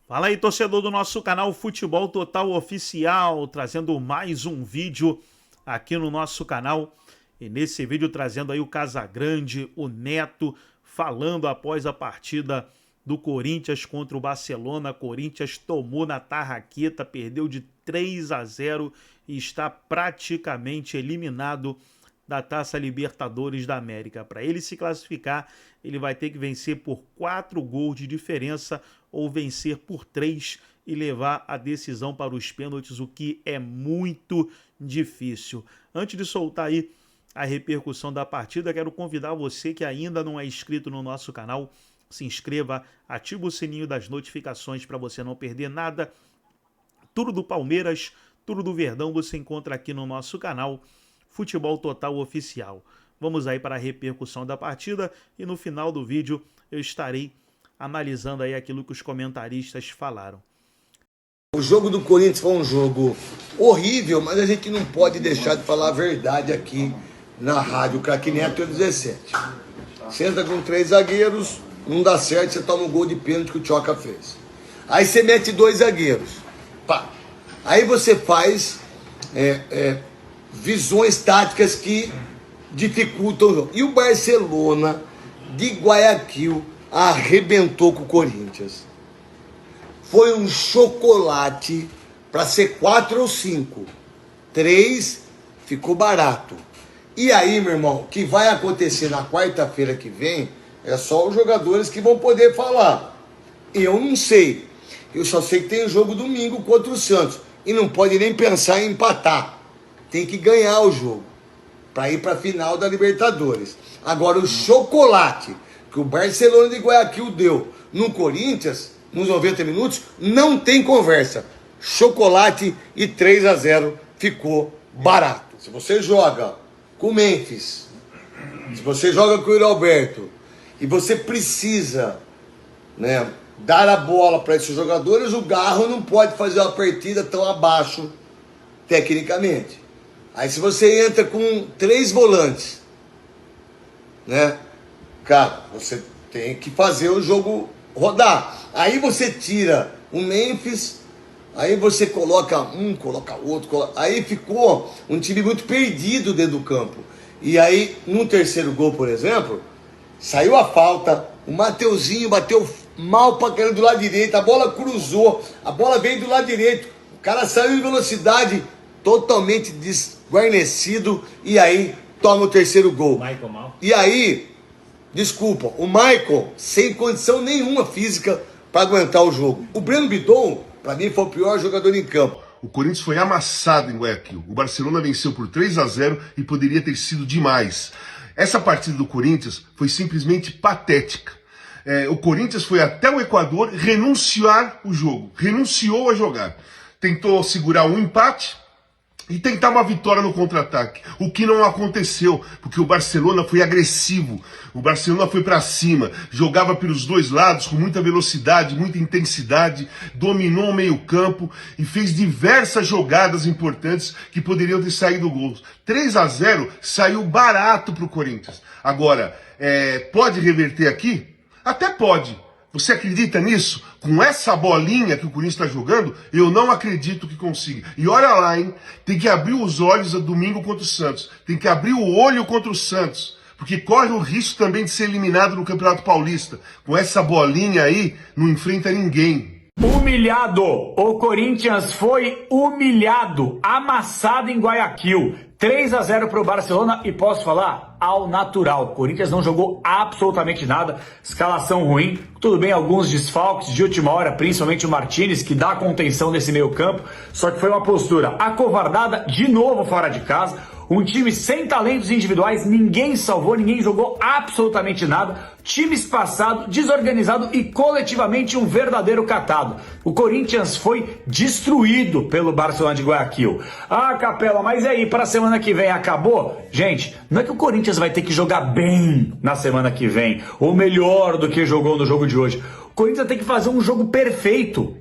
Fala aí, torcedor do nosso canal Futebol Total Oficial, trazendo mais um vídeo aqui no nosso canal. E nesse vídeo trazendo aí o Casagrande, o Neto, falando após a partida do Corinthians contra o Barcelona. Corinthians tomou na tarraqueta, perdeu de 3-0 e está praticamente eliminado da Taça Libertadores da América. Para ele se classificar, ele vai ter que vencer por 4 gols de diferença ou vencer por 3 e levar a decisão para os pênaltis, o que é muito difícil. Antes de soltar aí a repercussão da partida, quero convidar você que ainda não é inscrito no nosso canal, se inscreva, ativa o sininho das notificações para você não perder nada. Tudo do Palmeiras, tudo do Verdão você encontra aqui no nosso canal Futebol Total Oficial. Vamos aí para a repercussão da partida e no final do vídeo eu estarei analisando aí aquilo que os comentaristas falaram. O jogo do Corinthians foi um jogo horrível, mas a gente não pode deixar de falar a verdade aqui na rádio Craque Neto 17. Você entra com 3 zagueiros, não dá certo, você toma um gol de pênalti que o Tchoca fez. Aí você mete 2 zagueiros. Pá. Aí você faz visões táticas que dificultam o jogo. E o Barcelona de Guayaquil arrebentou com o Corinthians. Foi um chocolate para ser 4 ou 5. 3 ficou barato. E aí, meu irmão, o que vai acontecer na quarta-feira que vem é só os jogadores que vão poder falar. Eu não sei. Eu só sei que tem jogo domingo contra o Santos. E não pode nem pensar em empatar. Tem que ganhar o jogo para ir para a final da Libertadores. Agora, o chocolate que o Barcelona de Guayaquil deu no Corinthians, nos 90 minutos, não tem conversa. Chocolate e 3-0 ficou barato. Se você joga com o Memphis, se você joga com o Yuri Alberto, e você precisa, né, dar a bola para esses jogadores, o Garro não pode fazer uma partida tão abaixo tecnicamente. Aí se você entra com 3 volantes, né, cara, você tem que fazer o jogo rodar. Aí você tira o Memphis, aí você coloca um, coloca outro, aí ficou um time muito perdido dentro do campo. E aí, no terceiro gol, por exemplo, saiu a falta, o Mateuzinho bateu mal pra caramba do lado direito, a bola cruzou, a bola veio do lado direito, o cara saiu em velocidade, totalmente desguarnecido, e aí toma o terceiro gol. Michael mal. E aí, desculpa, o Michael sem condição nenhuma física para aguentar o jogo. O Breno Bidon, para mim, foi o pior jogador em campo. O Corinthians foi amassado em Guayaquil. O Barcelona venceu por 3-0 e poderia ter sido demais. Essa partida do Corinthians foi simplesmente patética. O Corinthians foi até o Equador renunciar o jogo, renunciou a jogar. Tentou segurar um empate e tentar uma vitória no contra-ataque, o que não aconteceu, porque o Barcelona foi agressivo, o Barcelona foi para cima, jogava pelos 2 lados com muita velocidade, muita intensidade, dominou o meio-campo e fez diversas jogadas importantes que poderiam ter saído gols. 3-0 saiu barato para o Corinthians. Agora, pode reverter aqui? Até pode. Você acredita nisso? Com essa bolinha que o Corinthians está jogando, eu não acredito que consiga. E olha lá, hein? Tem que abrir os olhos a domingo contra o Santos. Tem que abrir o olho contra o Santos. Porque corre o risco também de ser eliminado no Campeonato Paulista. Com essa bolinha aí, não enfrenta ninguém. Humilhado! O Corinthians foi humilhado, amassado em Guayaquil. 3-0 para o Barcelona e posso falar ao natural. O Corinthians não jogou absolutamente nada, escalação ruim, tudo bem, alguns desfalques de última hora, principalmente o Martínez, que dá contenção nesse meio campo, só que foi uma postura acovardada, de novo fora de casa, um time sem talentos individuais, ninguém salvou, ninguém jogou absolutamente nada, time espaçado, desorganizado e coletivamente um verdadeiro catado. O Corinthians foi destruído pelo Barcelona de Guayaquil. Ah, Capela, mas e aí, para a semana que vem acabou? Gente, não é que o Corinthians vai ter que jogar bem na semana que vem, ou melhor do que jogou no jogo de hoje. O Corinthians tem que fazer um jogo perfeito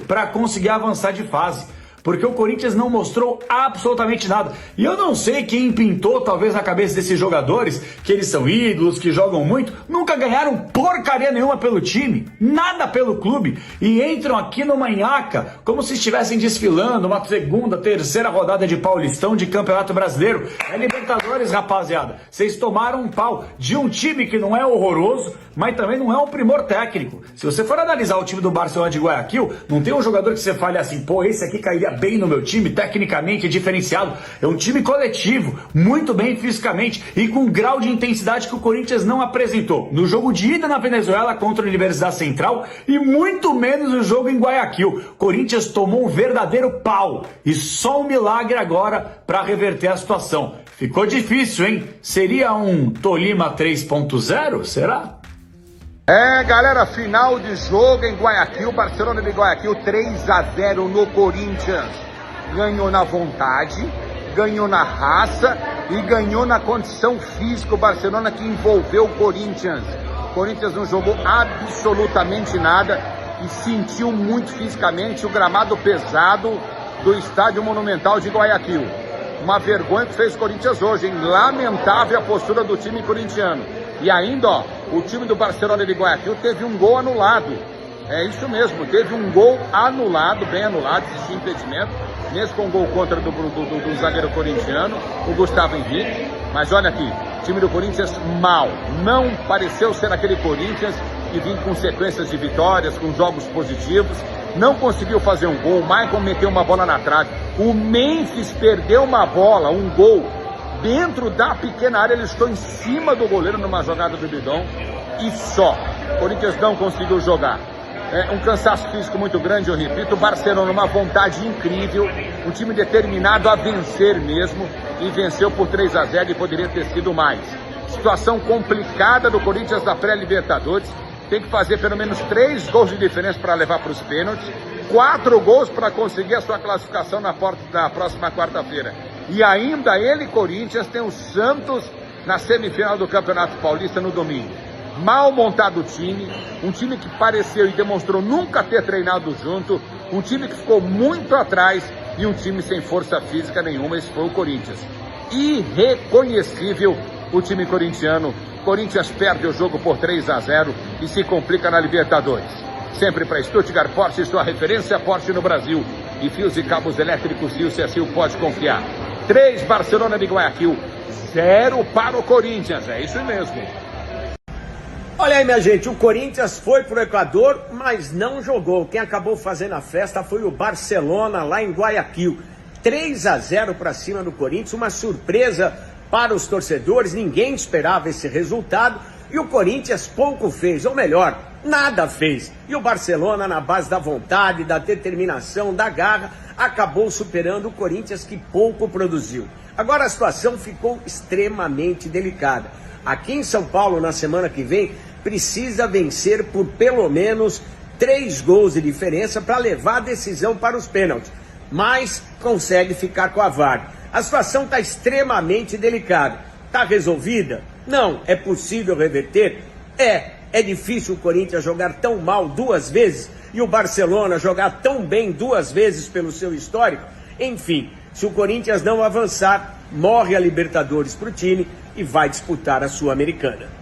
para conseguir avançar de fase. porque o Corinthians não mostrou absolutamente nada. E eu não sei quem pintou, talvez na cabeça desses jogadores, que eles são ídolos, que jogam muito, nunca ganharam porcaria nenhuma pelo time, nada pelo clube, e entram aqui no Manhaca, como se estivessem desfilando uma segunda, terceira rodada de Paulistão de Campeonato Brasileiro. É Libertadores, rapaziada. Vocês tomaram um pau de um time que não é horroroso, mas também não é um primor técnico. Se você for analisar o time do Barcelona de Guayaquil, não tem um jogador que você fale assim, pô, esse aqui cairia bem no meu time, tecnicamente diferenciado. É um time coletivo, muito bem fisicamente e com um grau de intensidade que o Corinthians não apresentou no jogo de ida na Venezuela contra a Universidade Central e muito menos no jogo em Guayaquil. Corinthians tomou um verdadeiro pau e só um milagre agora para reverter a situação. Ficou difícil, hein? Seria um Tolima 3.0? Será? Galera, final de jogo em Guayaquil, Barcelona de Guayaquil 3-0 no Corinthians. Ganhou na vontade, ganhou na raça e ganhou na condição física. O Barcelona que envolveu o Corinthians. O Corinthians não jogou absolutamente nada e sentiu muito fisicamente o gramado pesado do Estádio Monumental de Guayaquil. Uma vergonha que fez o Corinthians hoje, hein? Lamentável a postura do time corintiano. E ainda, ó, o time do Barcelona de Guayaquil teve um gol anulado. É isso mesmo, teve um gol anulado, bem anulado, existia impedimento, mesmo com o gol contra do zagueiro corintiano, o Gustavo Henrique. Mas olha aqui, o time do Corinthians mal, não pareceu ser aquele Corinthians que vinha com sequências de vitórias, com jogos positivos, não conseguiu fazer um gol, o Maicon meteu uma bola na trave, o Memphis perdeu uma bola, um gol, dentro da pequena área, ele estou em cima do goleiro numa jogada do Bidon e só. O Corinthians não conseguiu jogar. Um cansaço físico muito grande, eu repito. O Barcelona, uma vontade incrível, um time determinado a vencer mesmo e venceu por 3-0 e poderia ter sido mais. Situação complicada do Corinthians da pré-Libertadores. Tem que fazer pelo menos 3 gols de diferença para levar para os pênaltis, 4 gols para conseguir a sua classificação na próxima quarta-feira. E ainda ele, Corinthians, tem o Santos na semifinal do Campeonato Paulista no domingo. Mal montado o time, um time que pareceu e demonstrou nunca ter treinado junto, um time que ficou muito atrás e um time sem força física nenhuma, esse foi o Corinthians. Irreconhecível o time corintiano. Corinthians perde o jogo por 3-0 e se complica na Libertadores. Sempre para Stuttgart Porsche, sua referência Porsche no Brasil. E fios e cabos elétricos Rio Cecil pode confiar. 3 Barcelona de Guayaquil, 0 para o Corinthians, é isso mesmo. Olha aí, minha gente, o Corinthians foi pro Equador, mas não jogou. Quem acabou fazendo a festa foi o Barcelona lá em Guayaquil. 3-0 para cima do Corinthians, uma surpresa para os torcedores, ninguém esperava esse resultado e o Corinthians pouco fez, ou melhor, nada fez. E o Barcelona, na base da vontade, da determinação, da garra, acabou superando o Corinthians que pouco produziu. Agora a situação ficou extremamente delicada. Aqui em São Paulo, na semana que vem, precisa vencer por pelo menos 3 gols de diferença para levar a decisão para os pênaltis, mas consegue ficar com a vaga. A situação está extremamente delicada. Está resolvida? Não. É possível reverter? É difícil o Corinthians jogar tão mal 2 vezes e o Barcelona jogar tão bem 2 vezes pelo seu histórico? Enfim, se o Corinthians não avançar, morre a Libertadores para o time e vai disputar a Sul-Americana.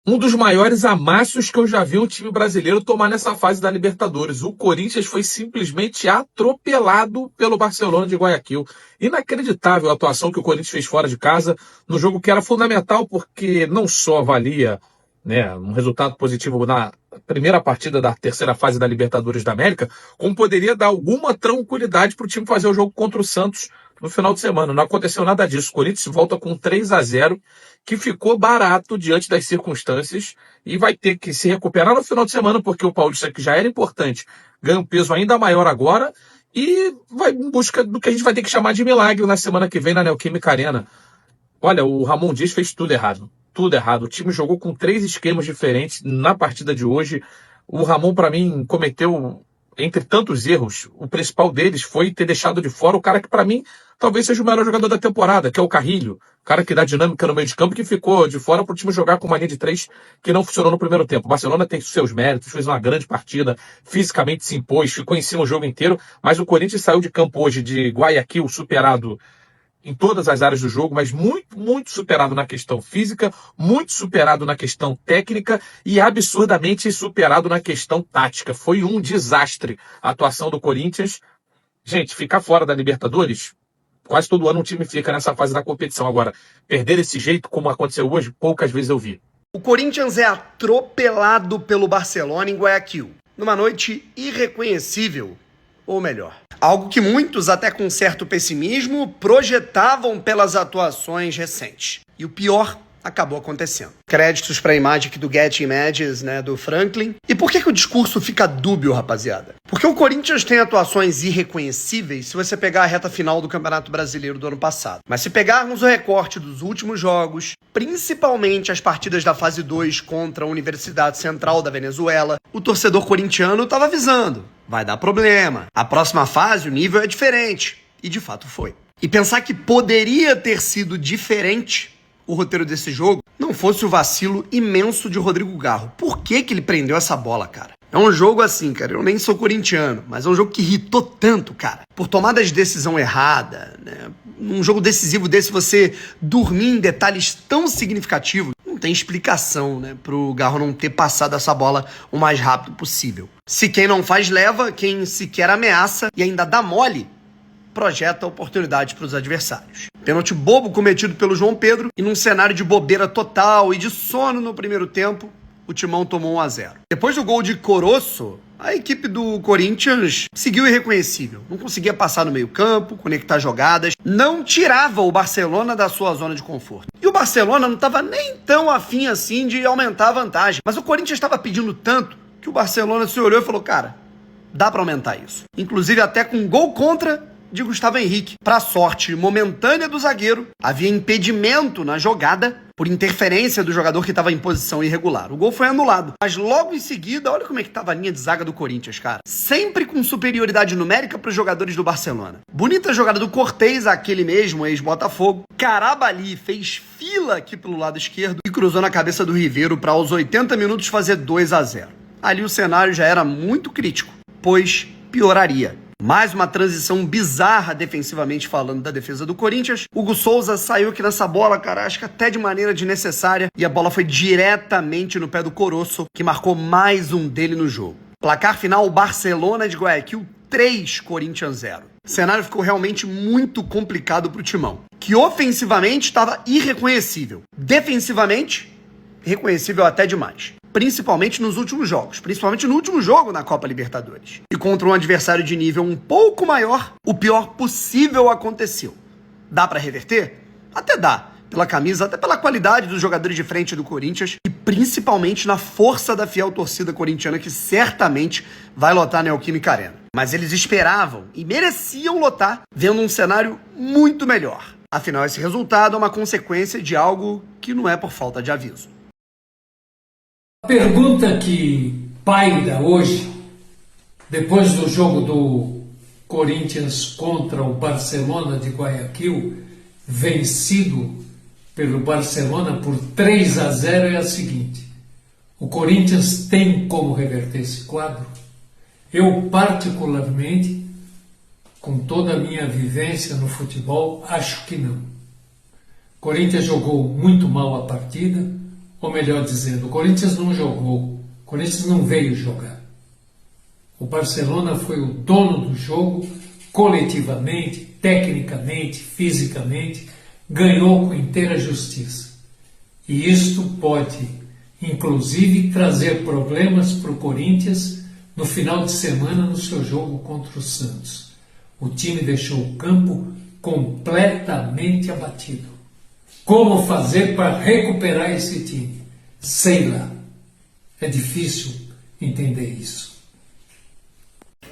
Um dos maiores amassos que eu já vi um time brasileiro tomar nessa fase da Libertadores. O Corinthians foi simplesmente atropelado pelo Barcelona de Guayaquil. Inacreditável a atuação que o Corinthians fez fora de casa, no jogo que era fundamental porque não só valia, né, um resultado positivo na primeira partida da terceira fase da Libertadores da América, como poderia dar alguma tranquilidade para o time fazer o jogo contra o Santos no final de semana. Não aconteceu nada disso. O Corinthians volta com 3-0, que ficou barato diante das circunstâncias e vai ter que se recuperar no final de semana, porque o Paulista, que já era importante, ganha um peso ainda maior agora e vai em busca do que a gente vai ter que chamar de milagre na semana que vem na Neoquímica Arena. Olha, o Ramon Dias fez tudo errado. Tudo errado. O time jogou com 3 esquemas diferentes na partida de hoje. O Ramon, para mim, cometeu entre tantos erros, o principal deles foi ter deixado de fora o cara que, para mim, talvez seja o melhor jogador da temporada, que é o Carrilho. O cara que dá dinâmica no meio de campo, que ficou de fora para o time jogar com uma linha de 3 que não funcionou no primeiro tempo. O Barcelona tem seus méritos, fez uma grande partida, fisicamente se impôs, ficou em cima o jogo inteiro, mas o Corinthians saiu de campo hoje de Guayaquil superado em todas as áreas do jogo, mas muito, muito superado na questão física, muito superado na questão técnica e absurdamente superado na questão tática. Foi um desastre a atuação do Corinthians. Gente, ficar fora da Libertadores, quase todo ano um time fica nessa fase da competição. Agora, perder desse jeito, como aconteceu hoje, poucas vezes eu vi. O Corinthians é atropelado pelo Barcelona em Guayaquil, numa noite irreconhecível, ou melhor, algo que muitos, até com certo pessimismo, projetavam pelas atuações recentes. E o pior acabou acontecendo. Créditos para a imagem aqui do Getty Images, né, do Franklin. E por que o discurso fica dúbio, rapaziada? Porque o Corinthians tem atuações irreconhecíveis se você pegar a reta final do Campeonato Brasileiro do ano passado. Mas se pegarmos o recorte dos últimos jogos, principalmente as partidas da fase 2 contra a Universidade Central da Venezuela, o torcedor corintiano estava avisando: vai dar problema. A próxima fase, o nível é diferente. E de fato foi. E pensar que poderia ter sido diferente o roteiro desse jogo não fosse o vacilo imenso de Rodrigo Garro. Por que ele prendeu essa bola, cara? É um jogo assim, cara, eu nem sou corintiano, mas é um jogo que irritou tanto, cara. Por tomada de decisão errada, né? Num jogo decisivo desse, você dormir em detalhes tão significativos, não tem explicação, né, pro Garro não ter passado essa bola o mais rápido possível. Se quem não faz leva, quem sequer ameaça e ainda dá mole, projeta oportunidade para os adversários. Pênalti bobo cometido pelo João Pedro e num cenário de bobeira total e de sono no primeiro tempo, o Timão tomou 1-0. Depois do gol de Coroço, a equipe do Corinthians seguiu irreconhecível. Não conseguia passar no meio-campo, conectar jogadas, não tirava o Barcelona da sua zona de conforto. E o Barcelona não estava nem tão afim assim de aumentar a vantagem. Mas o Corinthians estava pedindo tanto que o Barcelona se olhou e falou: cara, dá para aumentar isso. Inclusive até com gol contra de Gustavo Henrique. Para sorte momentânea do zagueiro, havia impedimento na jogada por interferência do jogador que estava em posição irregular. O gol foi anulado. Mas logo em seguida, olha como é que estava a linha de zaga do Corinthians, cara. Sempre com superioridade numérica para os jogadores do Barcelona. Bonita jogada do Cortez, aquele mesmo ex-Botafogo. Carabali fez fila aqui pelo lado esquerdo e cruzou na cabeça do Riveiro para aos 80 minutos fazer 2-0. Ali o cenário já era muito crítico, pois pioraria. Mais uma transição bizarra defensivamente falando da defesa do Corinthians. Hugo Souza saiu aqui nessa bola, cara, acho que até de maneira desnecessária. E a bola foi diretamente no pé do Coroço, que marcou mais um dele no jogo. Placar final, Barcelona de Guayaquil 3, Corinthians 0. O cenário ficou realmente muito complicado pro Timão, que ofensivamente estava irreconhecível. Defensivamente, reconhecível até demais. Principalmente nos últimos jogos, principalmente no último jogo na Copa Libertadores. E contra um adversário de nível um pouco maior, o pior possível aconteceu. Dá pra reverter? Até dá, pela camisa, até pela qualidade dos jogadores de frente do Corinthians e principalmente na força da fiel torcida corintiana que certamente vai lotar a Neoquímica Arena. Mas eles esperavam e mereciam lotar vendo um cenário muito melhor. Afinal, esse resultado é uma consequência de algo que não é por falta de aviso. A pergunta que paira hoje, depois do jogo do Corinthians contra o Barcelona de Guayaquil, vencido pelo Barcelona por 3-0, é a seguinte: o Corinthians tem como reverter esse quadro? Eu, particularmente, com toda a minha vivência no futebol, acho que não. O Corinthians jogou muito mal a partida. Ou melhor dizendo, o Corinthians não jogou, o Corinthians não veio jogar. O Barcelona foi o dono do jogo, coletivamente, tecnicamente, fisicamente, ganhou com inteira justiça. E isto pode, inclusive, trazer problemas para o Corinthians no final de semana no seu jogo contra o Santos. O time deixou o campo completamente abatido. Como fazer para recuperar esse time? Sei lá. É difícil entender isso.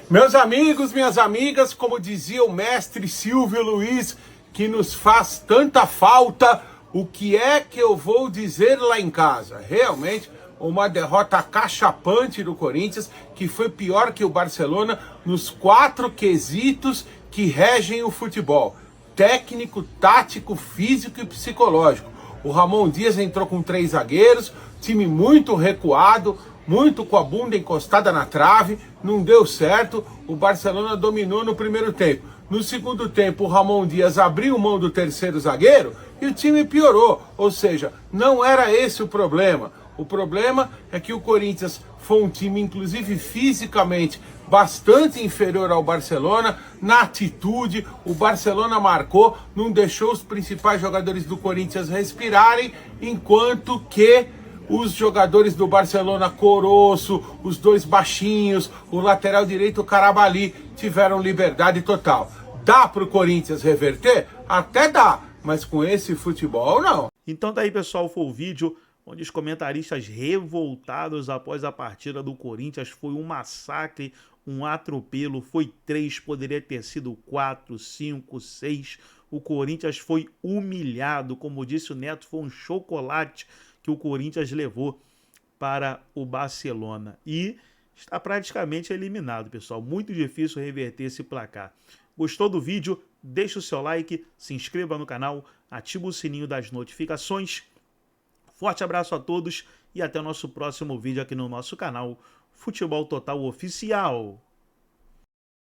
Meus amigos, minhas amigas, como dizia o mestre Silvio Luiz, que nos faz tanta falta, o que é que eu vou dizer lá em casa? Realmente, uma derrota acachapante do Corinthians, que foi pior que o Barcelona nos 4 quesitos que regem o futebol: técnico, tático, físico e psicológico. O Ramon Dias entrou com 3 zagueiros, time muito recuado, muito com a bunda encostada na trave, não deu certo. O Barcelona dominou no primeiro tempo. No segundo tempo, o Ramon Dias abriu mão do terceiro zagueiro e o time piorou. Ou seja, não era esse o problema. O problema é que o Corinthians foi um time, inclusive fisicamente, bastante inferior ao Barcelona. Na atitude, o Barcelona marcou, não deixou os principais jogadores do Corinthians respirarem, enquanto que os jogadores do Barcelona, Coroço, os 2 baixinhos, o lateral direito, Carabali, tiveram liberdade total. Dá para o Corinthians reverter? Até dá, mas com esse futebol não. Então daí, pessoal, foi o vídeo onde os comentaristas revoltados após a partida do Corinthians. Foi um massacre, um atropelo, foi 3, poderia ter sido 4, 5, 6. O Corinthians foi humilhado, como disse o Neto, foi um chocolate que o Corinthians levou para o Barcelona. E está praticamente eliminado, pessoal. Muito difícil reverter esse placar. Gostou do vídeo? Deixa o seu like, se inscreva no canal, ativa o sininho das notificações. Forte abraço a todos e até o nosso próximo vídeo aqui no nosso canal Futebol Total Oficial.